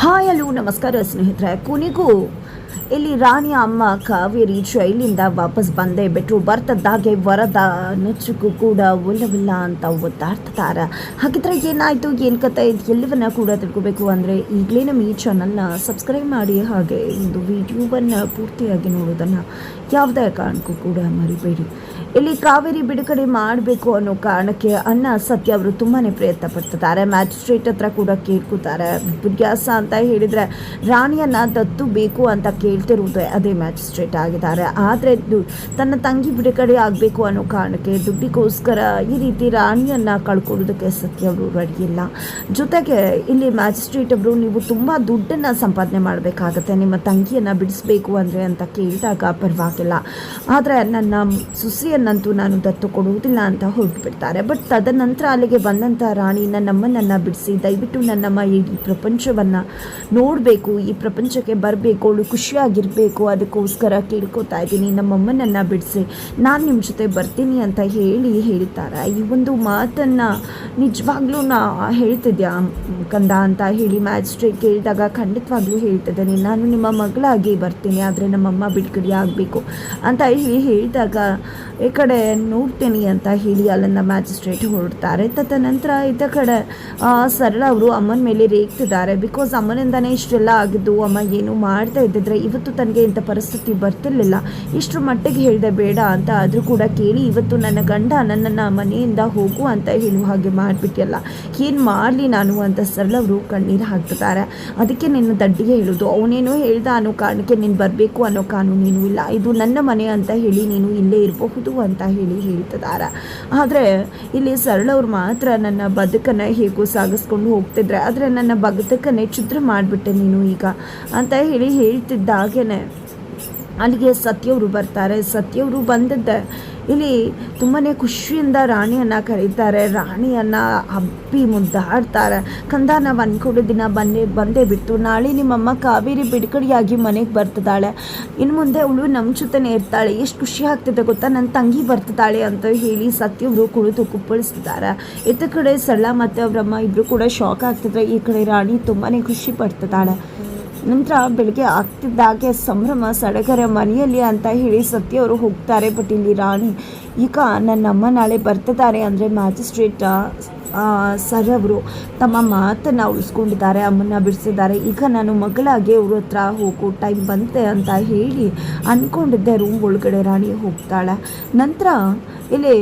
Hi hello ನಮಸ್ಕಾರ ಸ್ನೇಹಿತರೆ. ಕೊನೆಗೂ ಇಲ್ಲಿ ರಾಣಿಯ ಅಮ್ಮ ಕಾವೇರಿ ಜೈಲಿಂದ ವಾಪಸ್ ಬಂದೇ ಬಿಟ್ಟರು. ಬರ್ತದ್ದಾಗೆ ವರದ ನೆಚ್ಚಗೂ ಕೂಡ ಒಲ್ಲವಿಲ್ಲ ಅಂತ ಒದ್ದಾಡ್ತಿದ್ದಾರೆ. ಹಾಗಿದ್ರೆ ಏನಾಯಿತು, ಏನು ಕತೆ, ಎಲ್ಲವನ್ನ ಕೂಡ ತಿಳ್ಕೋಬೇಕು ಅಂದರೆ ಈಗಲೇ ನಮ್ಮ ಈ ಚಾನಲ್ನ ಸಬ್ಸ್ಕ್ರೈಬ್ ಮಾಡಿ, ಹಾಗೆ ಒಂದು ವಿಡಿಯೋವನ್ನು ಪೂರ್ತಿಯಾಗಿ ನೋಡೋದನ್ನು ಯಾವುದೇ ಕಾರಣಕ್ಕೂ ಕೂಡ ಮರಿಬೇಡಿ. ಇಲ್ಲಿ ಕಾವೇರಿ ಬಿಡುಗಡೆ ಮಾಡಬೇಕು ಅನ್ನೋ ಕಾರಣಕ್ಕೆ ಅಣ್ಣ ಸತ್ಯ ಅವರು ತುಂಬಾ ಪ್ರಯತ್ನ ಪಡ್ತಿದ್ದಾರೆ. ಮ್ಯಾಜಿಸ್ಟ್ರೇಟ್ ಹತ್ರ ಕೂಡ ಕೇಳ್ಕೊತಾರೆ. ವಿಪರ್ಯಾಸ ಅಂತ ಹೇಳಿದರೆ ರಾಣಿಯನ್ನು ದತ್ತು ಬೇಕು ಅಂತ ಕೇಳ್ತಿರೋದು ಅದೇ ಮ್ಯಾಜಿಸ್ಟ್ರೇಟ್ ಆಗಿದ್ದಾರೆ. ಆದರೆ ತನ್ನ ತಂಗಿ ಬಿಡುಗಡೆ ಆಗಬೇಕು ಅನ್ನೋ ಕಾರಣಕ್ಕೆ ದುಡ್ಡಿಗೋಸ್ಕರ ಈ ರೀತಿ ರಾಣಿಯನ್ನು ಕಳ್ಕೊಳ್ಳೋದಕ್ಕೆ ಸತ್ಯ ಅವರು ರೆಡಿ ಇಲ್ಲ. ಜೊತೆಗೆ ಇಲ್ಲಿ ಮ್ಯಾಜಿಸ್ಟ್ರೇಟ್ ಅವರು ನೀವು ತುಂಬ ದುಡ್ಡನ್ನು ಸಂಪಾದನೆ ಮಾಡಬೇಕಾಗತ್ತೆ ನಿಮ್ಮ ತಂಗಿಯನ್ನು ಬಿಡಿಸ್ಬೇಕು ಅಂದರೆ ಅಂತ ಕೇಳಿದಾಗ ಪರವಾಗಿಲ್ಲ, ಆದರೆ ನನ್ನ ಸುಸಿಯನ್ನಂತೂ ನಾನು ದತ್ತು ಕೊಡುವುದಿಲ್ಲ ಅಂತ ಹೊರಟು ಬಿಡ್ತಾರೆ. ಬಟ್ ತದನಂತರ ಅಲ್ಲಿಗೆ ಬಂದಂಥ ರಾಣಿ ನನ್ನಮ್ಮನನ್ನು ಬಿಡಿಸಿ ದಯವಿಟ್ಟು ನನ್ನಮ್ಮ ಈ ಪ್ರಪಂಚವನ್ನು ನೋಡಬೇಕು, ಈ ಪ್ರಪಂಚಕ್ಕೆ ಬರಬೇಕು, ಅವಳು ಖುಷಿಯಾಗಿರಬೇಕು, ಅದಕ್ಕೋಸ್ಕರ ಕೇಳ್ಕೊತಾ ಇದ್ದೀನಿ, ನಮ್ಮಮ್ಮನನ್ನು ಬಿಡಿಸಿ ನಾನು ನಿಮ್ಮ ಜೊತೆ ಬರ್ತೀನಿ ಅಂತ ಹೇಳ್ತಾರೆ. ಈ ಒಂದು ಮಾತನ್ನು ನಿಜವಾಗ್ಲೂ ಹೇಳ್ತಿದ್ಯಾ ಕಂದ ಅಂತ ಹೇಳಿ ಮ್ಯಾಜಿಸ್ಟ್ರೇಟ್ ಕೇಳಿದಾಗ ಖಂಡಿತವಾಗ್ಲೂ ಹೇಳ್ತಿದ್ದೇನೆ, ನಾನು ನಿಮ್ಮ ಮಗಳಾಗಿ ಬರ್ತೀನಿ, ಆದರೆ ನಮ್ಮಮ್ಮ ಬಿಡುಗಡೆ ಆಗಬೇಕು ಅಂತ ಹೇಳಿದಾಗ ಈ ಕಡೆ ನೋಡ್ತೀನಿ ಅಂತ ಹೇಳಿ ಅಲ್ಲಿಂದ ಮ್ಯಾಜಿಸ್ಟ್ರೇಟ್ ಹೊರಡ್ತಾರೆ. ತದನಂತರ ಇದ್ದ ಕಡೆ ಸರಳ ಅವರು ಅಮ್ಮನ ಮೇಲೆ ರೇಗ್ತಿದ್ದಾರೆ. ಬಿಕಾಸ್ ಅಮ್ಮನಿಂದನೇ ಇಷ್ಟೆಲ್ಲ ಆಗಿದ್ದು, ಅಮ್ಮ ಏನು ಮಾಡ್ತಾ ಇದ್ದಿದ್ರೆ ಇವತ್ತು ತನಗೆ ಇಂಥ ಪರಿಸ್ಥಿತಿ ಬರ್ತಿರ್ಲಿಲ್ಲ, ಇಷ್ಟರ ಮಟ್ಟಿಗೆ ಹೇಳಿದೆ ಬೇಡ ಅಂತ ಆದರೂ ಕೂಡ ಕೇಳಿ ಇವತ್ತು ನನ್ನ ಗಂಡ ನನ್ನನ್ನು ಮನೆಯಿಂದ ಹೋಗು ಅಂತ ಹೇಳುವ ಹಾಗೆ ಮಾಡಿಬಿಟ್ಟಿಲ್ಲ, ಏನು ಮಾಡಲಿ ನಾನು ಅಂತ ಸರಳ ಅವರು ಕಣ್ಣೀರು ಹಾಕ್ತಿದ್ದಾರೆ. ಅದಕ್ಕೆ ನಿನ್ನ ದಡ್ಡಿಗೆ ಹೇಳೋದು, ಅವನೇನೋ ಹೇಳ್ದ ಅನ್ನೋ ಕಾರಣಕ್ಕೆ ನೀನು ಬರಬೇಕು ಅನ್ನೋ ಕಾನೂನೇನೂ ಇಲ್ಲ, ಇದು ನನ್ನ ಮನೆ ಅಂತ ಹೇಳಿ ನೀನು ಇಲ್ಲೇ ಇರಬಹುದು ಅಂತ ಹೇಳ್ತಿದ್ದಾರೆ. ಆದರೆ ಇಲ್ಲಿ ಸರಳವ್ರು ಮಾತ್ರ ನನ್ನ ಬದುಕನ್ನು ಹೇಗೂ ಸಾಗಿಸ್ಕೊಂಡು ಹೋಗ್ತಿದ್ರೆ, ಆದರೆ ನನ್ನ ಬದುಕನ್ನೇ ಛಿದ್ರ ಮಾಡಿಬಿಟ್ಟೆ ನೀನು ಈಗ ಅಂತ ಹೇಳ್ತಿದ್ದಾಗೇನೆ ಅಲ್ಲಿಗೆ ಸತ್ಯವರು ಬರ್ತಾರೆ. ಸತ್ಯವರು ಬಂದದ್ದೆ ಇಲ್ಲಿ ತುಂಬಾ ಖುಷಿಯಿಂದ ರಾಣಿಯನ್ನು ಕರೀತಾರೆ. ರಾಣಿಯನ್ನು ಹಬ್ಬಿ ಮುದ್ದಾಡ್ತಾರೆ. ಕಂದ ನಾವು ಅಂದ್ಕೊಂಡು ದಿನ ಬಂದೇ ಬಿಟ್ಟು ನಾಳೆ ನಿಮ್ಮಮ್ಮ ಕಾವೇರಿ ಬಿಡುಗಡೆಯಾಗಿ ಮನೆಗೆ ಬರ್ತಿದ್ದಾಳೆ, ಇನ್ನು ಮುಂದೆ ಅವಳು ನಮ್ಮ ಜೊತೆನೇ ಇರ್ತಾಳೆ, ಎಷ್ಟು ಖುಷಿ ಆಗ್ತಿದೆ ಗೊತ್ತಾ, ನನ್ನ ತಂಗಿ ಬರ್ತಿದ್ದಾಳೆ ಅಂತ ಹೇಳಿ ಸತ್ಯವರು ಕುಳಿತು ಕುಪ್ಪಳಿಸ್ತಿದ್ದಾರೆ. ಇತ್ತ ಕಡೆ ಸರಳ ಮತ್ತು ಅವರಮ್ಮ ಇಬ್ಬರು ಕೂಡ ಶಾಕ್ ಆಗ್ತಿದ್ರೆ, ಈ ಕಡೆ ರಾಣಿ ತುಂಬಾ ಖುಷಿ ಪಡ್ತಿದ್ದಾಳೆ. ನಂತರ ಬೆಳಗ್ಗೆ ಆಗ್ತಿದ್ದಾಗೆ ಸಂಭ್ರಮ ಸಡಗರ ಮನೆಯಲ್ಲಿ ಅಂತ ಹೇಳಿ ಸತ್ಯವರು ಹೋಗ್ತಾರೆ. ಬಟ್ ಇಲ್ಲಿ ರಾಣಿ ಈಗ ನನ್ನಮ್ಮ ನಾಳೆ ಬರ್ತಿದ್ದಾರೆ ಅಂದರೆ ಮ್ಯಾಜಿಸ್ಟ್ರೇಟ್ ಸರ್ ಅವರು ತಮ್ಮ ಮಾತನ್ನು ಉಳಿಸ್ಕೊಂಡಿದ್ದಾರೆ, ಅಮ್ಮನ್ನ ಬಿಡಿಸಿದ್ದಾರೆ. ಈಗ ನಾನು ಮಗಳಾಗಿ ಅವ್ರ ಹತ್ರ ಹೋಗೋ ಟೈಮ್ ಬಂತೆ ಅಂತ ಹೇಳಿ ಅಂದ್ಕೊಂಡಿದ್ದೆ. ರೂಮ್ ಒಳಗಡೆ ರಾಣಿ ಹೋಗ್ತಾಳೆ. ನಂತರ ಇಲ್ಲಿ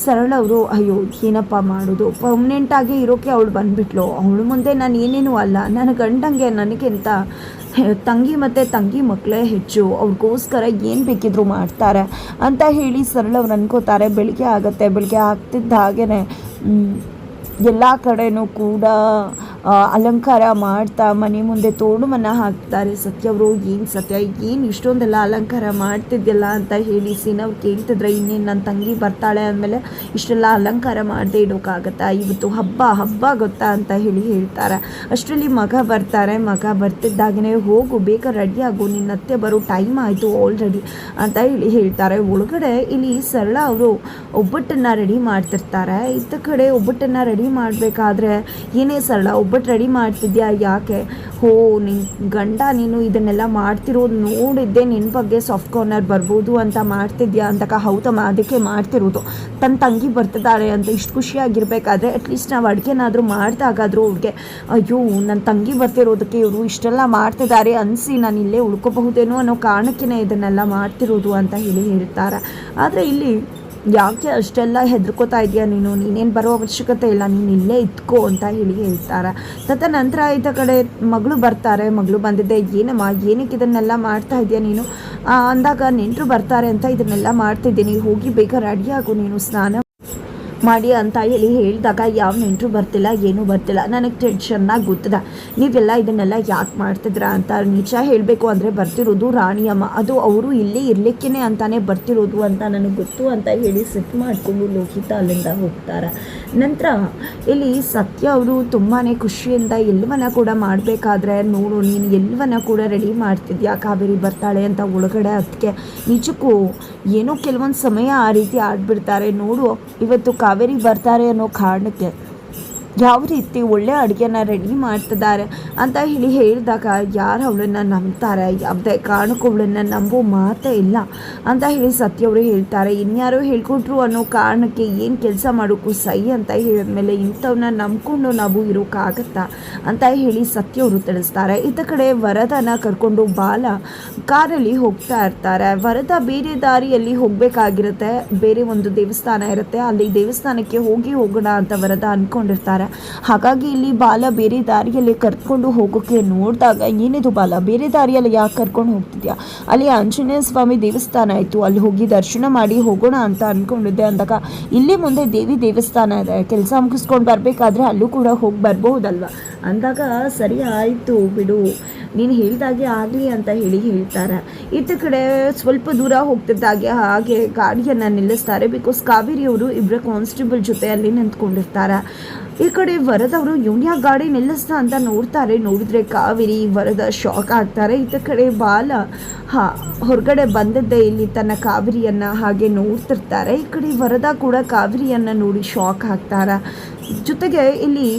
ಸರಳವರು ಅಯ್ಯೋ ಏನಪ್ಪ ಮಾಡೋದು, ಪರ್ಮನೆಂಟಾಗಿ ಇರೋಕ್ಕೆ ಅವಳು ಬಂದುಬಿಟ್ಲು, ಅವಳು ಮುಂದೆ ನಾನು ಏನೇನೂ ಅಲ್ಲ, ನನ್ನ ಗಂಡಂಗೆ ನನಗಿಂತ ತಂಗಿ ಮತ್ತು ತಂಗಿ ಮಕ್ಕಳೇ ಹೆಚ್ಚು, ಅವ್ರಿಗೋಸ್ಕರ ಏನು ಬೇಕಿದ್ರು ಮಾಡ್ತಾರೆ ಅಂತ ಹೇಳಿ ಸರಳವ್ರು ಅನ್ಕೋತಾರೆ. ಬೆಳಿಗ್ಗೆ ಆಗುತ್ತೆ. ಬೆಳಿಗ್ಗೆ ಆಗ್ತಿದ್ದ ಹಾಗೇ ಎಲ್ಲ ಕಡೆನೂ ಕೂಡ ಅಲಂಕಾರ ಮಾಡ್ತಾ ಮನೆ ಮುಂದೆ ತೋರಣವನ್ನು ಹಾಕ್ತಾರೆ. ಸತ್ಯವರು ಏನು ಸತ್ಯ ಏನು ಇಷ್ಟೊಂದೆಲ್ಲ ಅಲಂಕಾರ ಮಾಡ್ತಿದ್ಯಲ್ಲ ಅಂತ ಹೇಳಿ ಸೀನವ್ರು ಕೇಳ್ತಿದ್ರೆ, ಇನ್ನೇನು ನನ್ನ ತಂಗಿ ಬರ್ತಾಳೆ ಅಂದಮೇಲೆ ಇಷ್ಟೆಲ್ಲ ಅಲಂಕಾರ ಮಾಡದೆ ಇಡೋಕ್ಕಾಗತ್ತಾ, ಇವತ್ತು ಹಬ್ಬ ಗೊತ್ತಾ ಅಂತ ಹೇಳ್ತಾರೆ. ಅಷ್ಟರಲ್ಲಿ ಮಗ ಬರ್ತಾರೆ. ಮಗ ಬರ್ತಿದ್ದಾಗೇ ಹೋಗು ಬೇಗ ರೆಡಿಯಾಗು, ನಿನ್ನ ಅತ್ತೆ ಬರೋ ಟೈಮ್ ಆಯಿತು ಆಲ್ರೆಡಿ ಅಂತ ಹೇಳ್ತಾರೆ. ಒಳಗಡೆ ಇಲ್ಲಿ ಸರಳ ಅವರು ಒಬ್ಬಟ್ಟನ್ನು ರೆಡಿ ಮಾಡ್ತಿರ್ತಾರೆ. ಇತ್ತ ಕಡೆ ಒಬ್ಬಟ್ಟನ್ನು ರೆಡಿ ಮಾಡಬೇಕಾದ್ರೆ ಏನೇ ಸರಳ ಒಬ್ಬಟ್ಟು ರೆಡಿ ಮಾಡ್ತಿದ್ಯಾ, ಯಾಕೆ, ನಿನ್ನ ಗಂಡ ನೀನು ಇದನ್ನೆಲ್ಲ ಮಾಡ್ತಿರೋದು ನೋಡಿದ್ದೆ, ನಿನ್ನ ಬಗ್ಗೆ ಸಾಫ್ಟ್ ಕಾರ್ನರ್ ಬರ್ಬೋದು ಅಂತ ಮಾಡ್ತಿದ್ಯಾ ಅಂತಕ, ಹೌದಮ್ಮ ಅದಕ್ಕೆ ಮಾಡ್ತಿರೋದು, ತನ್ನ ತಂಗಿ ಬರ್ತಿದ್ದಾರೆ ಅಂತ ಇಷ್ಟು ಖುಷಿಯಾಗಿರ್ಬೇಕಾದ್ರೆ ಅಟ್ಲೀಸ್ಟ್ ನಾವು ಅಡುಗೆನಾದರೂ ಮಾಡಿದಾಗಾದರೂ ಅವ್ರಿಗೆ ಅಯ್ಯೋ ನನ್ನ ತಂಗಿ ಬರ್ತಿರೋದಕ್ಕೆ ಇವರು ಇಷ್ಟೆಲ್ಲ ಮಾಡ್ತಿದ್ದಾರೆ ಅನಿಸಿ ನಾನು ಇಲ್ಲೇ ಉಳ್ಕೋಬಹುದೇನೋ ಅನ್ನೋ ಕಾರಣಕ್ಕೇ ಇದನ್ನೆಲ್ಲ ಮಾಡ್ತಿರೋದು ಅಂತ ಹೇಳ್ತಾರೆ. ಆದರೆ ಇಲ್ಲಿ ಯಾಕೆ ಅಷ್ಟೆಲ್ಲ ಹೆದರ್ಕೋತಾ ಇದೆಯಾ ನೀನೇನು ಬರೋ ಅವಶ್ಯಕತೆ ಇಲ್ಲ, ನೀನು ಇಲ್ಲೇ ಇದ್ಕೋ ಅಂತ ಹೇಳ್ತಾರೆ. ತದನಂತರ ಇದ್ದ ಕಡೆ ಮಗಳು ಬರ್ತಾರೆ. ಮಗಳು ಬಂದಿದ್ದೆ, ಏನಮ್ಮ ಏನಕ್ಕೆ ಇದನ್ನೆಲ್ಲ ಮಾಡ್ತಾ ಇದೆಯಾ ನೀನು ಅಂದಾಗ, ನೆಂಟರು ಬರ್ತಾರೆ ಅಂತ ಇದನ್ನೆಲ್ಲ ಮಾಡ್ತಿದ್ದೀನಿ, ಹೋಗಿ ಬೇಗ ರೆಡಿಯಾಗು, ನೀನು ಸ್ನಾನ ಮಾಡಿ ಅಂತ ಹೇಳಿದಾಗ ಯಾವ ನೆಂಟರು ಬರ್ತಿಲ್ಲ, ಏನೂ ಬರ್ತಿಲ್ಲ, ನನಗೆ ಟೆನ್ಷನ್ನಾಗಿ ಗೊತ್ತಿದೆ, ನೀವೆಲ್ಲ ಇದನ್ನೆಲ್ಲ ಯಾಕೆ ಮಾಡ್ತಿದ್ರ ಅಂತ. ನಿಜ ಹೇಳಬೇಕು ಅಂದರೆ ಬರ್ತಿರೋದು ರಾಣಿಯಮ್ಮ, ಅದು ಅವರು ಇಲ್ಲೇ ಇರಲಿಕ್ಕೇ ಅಂತಾನೆ ಬರ್ತಿರೋದು ಅಂತ ನನಗೆ ಗೊತ್ತು ಅಂತ ಹೇಳಿ ಸೆಟ್ ಮಾಡಿಕೊಂಡು ಲೋಹಿತ ಅಲ್ಲಿಂದ ಹೋಗ್ತಾರೆ. ನಂತರ ಇಲ್ಲಿ ಸತ್ಯ ಅವರು ತುಂಬಾ ಖುಷಿಯಿಂದ ಎಲ್ಲವನ್ನ ಕೂಡ ಮಾಡಬೇಕಾದ್ರೆ, ನೋಡು ನೀನು ಎಲ್ಲವನ್ನ ಕೂಡ ರೆಡಿ ಮಾಡ್ತಿದ್ಯಾ, ಕಾವೇರಿ ಬರ್ತಾಳೆ ಅಂತ ಒಳಗಡೆ. ಅದಕ್ಕೆ ನಿಜಕ್ಕೂ ಏನೋ ಕೆಲವೊಂದು ಸಮಯ ಆ ರೀತಿ ಆಡ್ಬಿಡ್ತಾರೆ. ನೋಡು ಇವತ್ತು ಕಾವೇರಿ ಬರ್ತಾರೆ ಅನ್ನೋ ಕಾರಣಕ್ಕೆ ಯಾವ ರೀತಿ ಒಳ್ಳೆ ಅಡುಗೆನ ರೆಡಿ ಮಾಡ್ತಿದ್ದಾರೆ ಅಂತ ಹೇಳಿದಾಗ ಯಾರು ಅವಳನ್ನು ನಂಬ್ತಾರೆ? ಯಾವುದೇ ಕಾರಣಕ್ಕೂ ಅವಳನ್ನು ನಂಬೋ ಮಾತೇ ಇಲ್ಲ ಅಂತ ಸತ್ಯವರು ಹೇಳ್ತಾರೆ. ಇನ್ಯಾರೋ ಹೇಳ್ಕೊಟ್ರು ಅನ್ನೋ ಕಾರಣಕ್ಕೆ ಏನು ಕೆಲಸ ಮಾಡೋಕ್ಕೂ ಸೈ ಅಂತ ಹೇಳಿದ್ಮೇಲೆ ಇಂಥವನ್ನ ನಂಬ್ಕೊಂಡು ನಾವು ಇರೋಕ್ಕಾಗತ್ತಾ ಅಂತ ಸತ್ಯವರು ತಿಳಿಸ್ತಾರೆ. ಇತ್ತ ಕಡೆ ವರದನ ಕರ್ಕೊಂಡು ಬಾಲ ಕಾರಲ್ಲಿ ಹೋಗ್ತಾ ಇರ್ತಾರೆ. ವರದ ಬೇರೆ ದಾರಿಯಲ್ಲಿ ಹೋಗಬೇಕಾಗಿರುತ್ತೆ, ಬೇರೆ ಒಂದು ದೇವಸ್ಥಾನ ಇರುತ್ತೆ, ಅಲ್ಲಿ ದೇವಸ್ಥಾನಕ್ಕೆ ಹೋಗೋಣ ಅಂತ ವರದ ಅಂದ್ಕೊಂಡಿರ್ತಾರೆ. ಹಾಗಾಗಿ ಇಲ್ಲಿ ಬಾಲ ಬೇರೆ ದಾರಿಯಲ್ಲಿ ಕರ್ಕೊಂಡು ಹೋಗೋಕೆ ನೋಡಿದಾಗ, ಏನಿದು ಬಾಲ ಬೇರೆ ದಾರಿಯಲ್ಲಿ ಯಾಕೆ ಕರ್ಕೊಂಡು ಹೋಗ್ತಿದ್ಯಾ? ಅಲ್ಲಿ ಆಂಜನೇಯ ಸ್ವಾಮಿ ದೇವಸ್ಥಾನ ಆಯಿತು, ಅಲ್ಲಿ ಹೋಗಿ ದರ್ಶನ ಮಾಡಿ ಹೋಗೋಣ ಅಂತ ಅಂದ್ಕೊಂಡಿದ್ದೆ ಅಂದಾಗ, ಇಲ್ಲೇ ಮುಂದೆ ದೇವಿ ದೇವಸ್ಥಾನ ಇದೆ, ಕೆಲಸ ಮುಗಿಸ್ಕೊಂಡು ಬರಬೇಕಾದ್ರೆ ಅಲ್ಲೂ ಕೂಡ ಹೋಗಿ ಬರ್ಬಹುದಲ್ವ ಅಂದಾಗ, ಸರಿ ಆಯಿತು ಬಿಡು, ನೀನು ಹೇಳಿದಾಗೆ ಆಗಲಿ ಅಂತ ಹೇಳ್ತಾರೆ. ಇತ್ತ ಕಡೆ ಸ್ವಲ್ಪ ದೂರ ಹೋಗ್ತಿದ್ದಾಗೆ ಹಾಗೆ ಗಾಡಿಯನ್ನು ನಿಲ್ಲಿಸ್ತಾರೆ. ಬಿಕಾಸ್ ಕಾವೇರಿಯವರು ಇಬ್ಬರ ಕಾನ್ಸ್ಟೇಬಲ್ ಜೊತೆ ಅಲ್ಲಿ ನಿಂತ್ಕೊಂಡಿರ್ತಾರೆ. ಈ ಕಡೆ ವರದವರು ಯೂನಿಯಾ ಗಾಡಿ ನಿಲ್ಲಿಸ್ತಾ ಅಂತ ನೋಡಿದ್ರೆ ಕಾವೇರಿ ವರದ ಶಾಕ್ ಆಗ್ತಾರೆ. ಇತ್ತ ಕಡೆ ಬಾಲ ಹೊರಗಡೆ ಬಂದದ್ದೇ ಇಲ್ಲಿ ತನ್ನ ಕಾವೇರಿಯನ್ನು ಹಾಗೆ ನೋಡ್ತಿರ್ತಾರೆ. ಈ ಕಡೆ ವರದ ಕೂಡ ಕಾವೇರಿಯನ್ನು ನೋಡಿ ಶಾಕ್ ಆಗ್ತಾರೆ. ಜೊತೆಗೆ ಇಲ್ಲಿ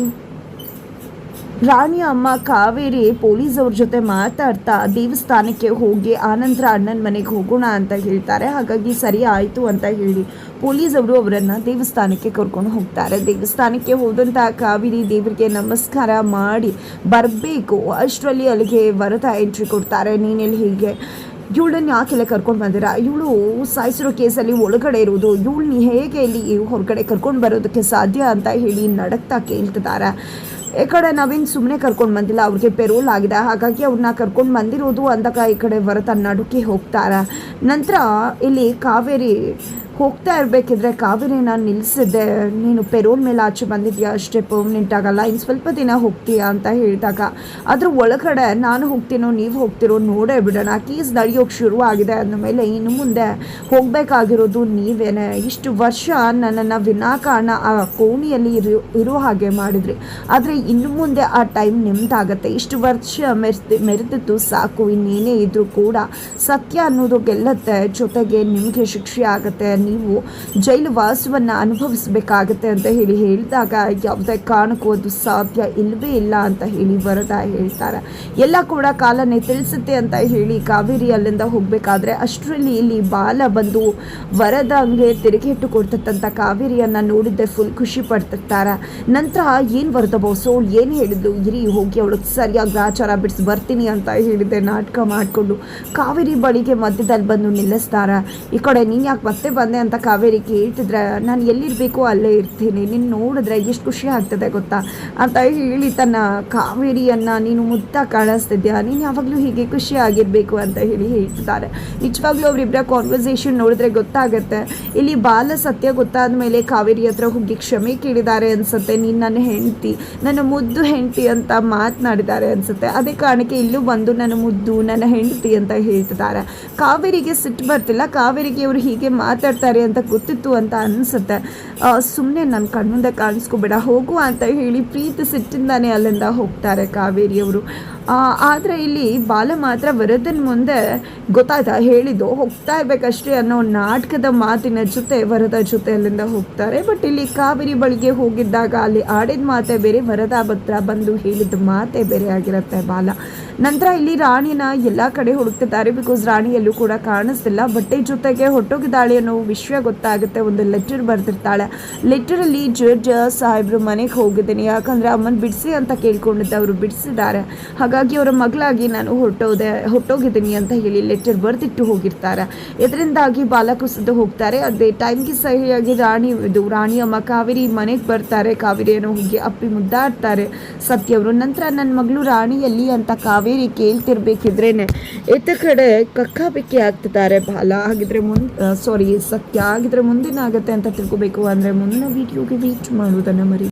ರಾಣಿ ಅಮ್ಮ ಕಾವೇರಿ ಪೊಲೀಸವ್ರ ಜೊತೆ ಮಾತಾಡ್ತಾ ದೇವಸ್ಥಾನಕ್ಕೆ ಹೋಗಿ ಆನಂತರ ಅಣ್ಣನ ಮನೆಗೆ ಹೋಗೋಣ ಅಂತ ಹೇಳ್ತಾರೆ. ಹಾಗಾಗಿ ಸರಿ ಆಯಿತು ಅಂತ ಹೇಳಿ ಪೊಲೀಸವರು ಅವರನ್ನು ದೇವಸ್ಥಾನಕ್ಕೆ ಕರ್ಕೊಂಡು ಹೋಗ್ತಾರೆ. ದೇವಸ್ಥಾನಕ್ಕೆ ಹೋದಂಥ ಕಾವೇರಿ ದೇವರಿಗೆ ನಮಸ್ಕಾರ ಮಾಡಿ ಬರಬೇಕು. ಅಷ್ಟರಲ್ಲಿ ಅಲ್ಲಿಗೆ ವರದ ಎಂಟ್ರಿ ಕೊಡ್ತಾರೆ. ನೀನೆಲ್ಲಿ ಹೀಗೆ ಇವಳನ್ನು ಯಾಕೆಲ್ಲ ಕರ್ಕೊಂಡು ಬಂದಿರಾ? ಇವಳು ಸಾಯಿಸಿರೋ ಕೇಸಲ್ಲಿ ಒಳಗಡೆ ಇರೋದು, ಇವಳನ್ನ ಹೇಗೆ ಇಲ್ಲಿ ಹೊರಗಡೆ ಕರ್ಕೊಂಡು ಬರೋದಕ್ಕೆ ಸಾಧ್ಯ ಅಂತ ನಡಕ್ತಾ ಕೇಳ್ತಿದ್ದಾರೆ. ಈ ಕಡೆ ನಾವೇನು ಸುಮ್ಮನೆ ಕರ್ಕೊಂಡು ಬಂದಿಲ್ಲ, ಅವ್ರಿಗೆ ಪೆರೋಲ್ ಆಗಿದೆ, ಹಾಗಾಗಿ ಅವ್ರನ್ನ ಕರ್ಕೊಂಡು ಬಂದಿರೋದು ಅಂದಾಗ ಈ ಕಡೆ ವರದ ನಡುಕಿ ಹೋಗ್ತಾರೆ. ನಂತರ ಇಲ್ಲಿ ಕಾವೇರಿ ಹೋಗ್ತಾ ಇರಬೇಕಿದ್ರೆ ಕಾವೇರಿನ ನಿಲ್ಲಿಸಿದ್ದೆ, ನೀನು ಪೆರೋಲ್ ಮೇಲೆ ಆಚೆ ಬಂದಿದ್ಯಾ ಅಷ್ಟೇ, ಪರ್ಮನೆಂಟ್ ಆಗಲ್ಲ, ಇನ್ನು ಸ್ವಲ್ಪ ದಿನ ಹೋಗ್ತೀಯಾ ಅಂತ ಹೇಳಿದಾಗ, ಅದ್ರ ಒಳಗಡೆ ನಾನು ಹೋಗ್ತೀನೋ ನೀವು ಹೋಗ್ತಿರೋ ನೋಡೇ ಬಿಡೋಣ, ಕೇಸ್ ನಡೆಯೋಕ್ಕೆ ಶುರುವಾಗಿದೆ ಅಂದಮೇಲೆ ಇನ್ನು ಮುಂದೆ ಹೋಗಬೇಕಾಗಿರೋದು ನೀವೇನೆ. ಇಷ್ಟು ವರ್ಷ ನನ್ನನ್ನು ವಿನಾಕಾರಣ ಆ ಕೋಣಿಯಲ್ಲಿ ಇರೋ ಹಾಗೆ ಮಾಡಿದ್ರಿ, ಆದರೆ ಇನ್ನು ಮುಂದೆ ಆ ಟೈಮ್ ನಿಮ್ದಾಗತ್ತೆ. ಇಷ್ಟು ವರ್ಷ ಮೆರೆದಿತ್ತು ಸಾಕು, ಇನ್ನೇನೇ ಇದ್ರೂ ಕೂಡ ಸತ್ಯ ಅನ್ನೋದು ಗೆಲ್ಲತ್ತೆ, ಜೊತೆಗೆ ನಿಮಗೆ ಶಿಕ್ಷೆ ಆಗುತ್ತೆ, ನೀವು ಜೈಲು ವಾಸವನ್ನು ಅನುಭವಿಸಬೇಕಾಗತ್ತೆ ಅಂತ ಹೇಳಿದಾಗ, ಯಾವುದೇ ಕಾರಣಕ್ಕೂ ಅದು ಸಾಧ್ಯ ಇಲ್ಲವೇ ಇಲ್ಲ ಅಂತ ವರದ ಹೇಳ್ತಾರೆ. ಎಲ್ಲ ಕೂಡ ಕಾಲನೇ ತಿಳಿಸುತ್ತೆ ಅಂತ ಕಾವೇರಿ ಅಲ್ಲಿಂದ ಹೋಗಬೇಕಾದ್ರೆ ಅಷ್ಟರಲ್ಲಿ ಇಲ್ಲಿ ಬಾಲ ಬಂದು ವರದಂಗೆ ತಿರುಗೇಟು ಕೊಡ್ತಕ್ಕಂಥ ಕಾವೇರಿಯನ್ನು ನೋಡಿದ್ದೆ ಫುಲ್ ಖುಷಿ ಪಡ್ತಿರ್ತಾರೆ. ನಂತರ ಏನು ವರದ ಬೋಸು ಏನು ಹೇಳಿದ್ಲು, ಇರಿ ಹೋಗಿ ಅವಳಿಗೆ ಸರಿಯಾಗಿ ಗ್ರಾಚಾರ ಬಿಡಿಸಿ ಬರ್ತೀನಿ ಅಂತ ಹೇಳಿದ್ದೆ ನಾಟಕ ಮಾಡಿಕೊಂಡು ಕಾವೇರಿ ಬಳಿಗೆ ಮಧ್ಯದಲ್ಲಿ ಬಂದು ನಿಲ್ಲಿಸ್ತಾರೆ. ಈ ಕಡೆ ನೀನು ಯಾಕೆ ಮತ್ತೆ ಬಂದೆ ಅಂತ ಕಾವೇರಿ ಕೇಳ್ತಿದ್ರೆ, ನಾನು ಎಲ್ಲಿರಬೇಕು ಅಲ್ಲೇ ಇರ್ತೀನಿ, ನೀನು ನೋಡಿದ್ರೆ ಎಷ್ಟು ಖುಷಿ ಆಗ್ತದೆ ಗೊತ್ತಾ ಅಂತ ತನ್ನ ಕಾವೇರಿಯನ್ನು ನೀನು ಮುದ್ದ ಕಾಣಿಸ್ತಿದ್ಯಾ, ನೀನು ಯಾವಾಗಲೂ ಹೀಗೆ ಖುಷಿ ಆಗಿರಬೇಕು ಅಂತ ಹೇಳ್ತಿದ್ದಾರೆ. ನಿಜವಾಗ್ಲೂ ಅವರಿಬ್ಬರ ಕಾನ್ವರ್ಸೇಷನ್ ನೋಡಿದ್ರೆ ಗೊತ್ತಾಗುತ್ತೆ. ಇಲ್ಲಿ ಬಾಲ ಸತ್ಯ ಗೊತ್ತಾದ ಮೇಲೆ ಕಾವೇರಿ ಹತ್ರ ಹೋಗಿ ಕ್ಷಮೆ ಕೇಳಿದ್ದಾರೆ ಅನ್ಸುತ್ತೆ. ನೀನು ನನ್ನ ಹೆಂಡತಿ, ನನ್ನ ಮುದ್ದು ಹೆಂಡತಿ ಅಂತ ಮಾತನಾಡಿದ್ದಾರೆ ಅನ್ಸುತ್ತೆ. ಅದೇ ಕಾರಣಕ್ಕೆ ಇಲ್ಲೂ ಬಂದು ನನ್ನ ಮುದ್ದು ನನ್ನ ಹೆಂಡತಿ ಅಂತ ಹೇಳ್ತಿದ್ದಾರೆ. ಕಾವೇರಿಗೆ ಸಿಟ್ಟು ಬರ್ತಿಲ್ಲ, ಕಾವೇರಿಗೆ ಅವರು ಹೀಗೆ ಮಾತಾಡ್ತಾರೆ ಅಂತ ಗೊತ್ತಿತ್ತು ಅಂತ ಅನಿಸುತ್ತೆ. ಸುಮ್ಮನೆ ನನ್ನ ಕಣ್ಮುಂದೆ ಕಾಣಿಸ್ಕೋಬೇಡ ಹೋಗು ಅಂತ ಪ್ರೀತಿ ಸಿಟ್ಟಿಂದಾನೆ ಅಲ್ಲಿಂದ ಹೋಗ್ತಾರೆ ಕಾವೇರಿಯವರು. ಆದರೆ ಇಲ್ಲಿ ಬಾಲ ಮಾತ್ರ ವರದನ ಮುಂದೆ ಗೊತ್ತಾಯ್ತಾ ಹೇಳಿದ್ದು ಹೋಗ್ತಾ ಇರ್ಬೇಕಷ್ಟೇ ಅನ್ನೋ ನಾಟಕದ ಮಾತಿನ ಜೊತೆ ವರದ ಜೊತೆ ಅಲ್ಲಿಂದ ಹೋಗ್ತಾರೆ. ಬಟ್ ಇಲ್ಲಿ ಕಾವೇರಿ ಬಳಿಗೆ ಹೋಗಿದ್ದಾಗ ಅಲ್ಲಿ ಆಡಿದ ಮಾತೆ ಬೇರೆ, ವರದ ಹತ್ರ ಬಂದು ಹೇಳಿದ ಮಾತೆ ಬೇರೆ ಆಗಿರುತ್ತೆ ಬಾಲ. ನಂತರ ಇಲ್ಲಿ ರಾಣಿನ ಎಲ್ಲ ಕಡೆ ಹುಡುಕ್ತಿದ್ದಾರೆ. ಬಿಕಾಸ್ ರಾಣಿ ಎಲ್ಲೂ ಕೂಡ ಕಾಣಿಸ್ತಿಲ್ಲ. ಬಟ್ಟೆ ಜೊತೆಗೆ ಹೊಟ್ಟೋಗಿದ್ದಾಳೆ ಅನ್ನೋ ವಿಷಯ ಗೊತ್ತಾಗುತ್ತೆ. ಒಂದು ಲೆಟರ್ ಬರ್ತಿರ್ತಾಳೆ. ಲೆಟರಲ್ಲಿ ಜಡ್ಜ್ ಸಾಹೇಬ್ರು ಮನೆಗೆ ಹೋಗಿದ್ದೀನಿ, ಯಾಕಂದರೆ ಅಮ್ಮನ ಬಿಡಿಸಿ ಅಂತ ಕೇಳ್ಕೊಂಡಿದ್ದೆ, ಅವರು ಬಿಡಿಸಿದ್ದಾರೆ, ಹಾಗಾಗಿ ಅವರ ಮಗಳಾಗಿ ನಾನು ಹೊಟ್ಟೋಗಿದ್ದೀನಿ ಅಂತ ಲೆಟರ್ ಬರೆದಿಟ್ಟು ಹೋಗಿರ್ತಾರೆ. ಇದರಿಂದಾಗಿ ಬಾಲ ಕುಸಿದು ಹೋಗ್ತಾರೆ. ಅದೇ ಟೈಮ್ಗೆ ಸರಿಯಾಗಿ ರಾಣಿ ಅಮ್ಮ ಕಾವೇರಿ ಮನೆಗೆ ಬರ್ತಾರೆ. ಕಾವೇರಿಯನ್ನು ಹೋಗಿ ಅಪ್ಪಿ ಮುದ್ದಾಡ್ತಾರೆ ಸತ್ಯವರು. ನಂತರ ನನ್ನ ಮಗಳು ರಾಣಿಯಲ್ಲಿ ಅಂತ ಕಾವೇರಿ ಕೇಳ್ತಿರ್ಬೇಕಿದ್ರೇನೆ ಎತ್ತ ಕಡೆ ಕಕ್ಕಾಬಿಕ್ಕಿ ಆಗ್ತಿದ್ದಾರೆ ಬಾಲ. ಹಾಗಿದ್ರೆ ಸತ್ಯ ಆಗಿದ್ರೆ ಮುಂದಿನ ಆಗತ್ತೆ ಅಂತ ತಿಳ್ಕೊಬೇಕು ಅಂದರೆ ಮುಂದಿನ ವಿಡಿಯೋಗೆ ವೇಟ್ ಮಾಡೋದನ್ನು ಮರಿ.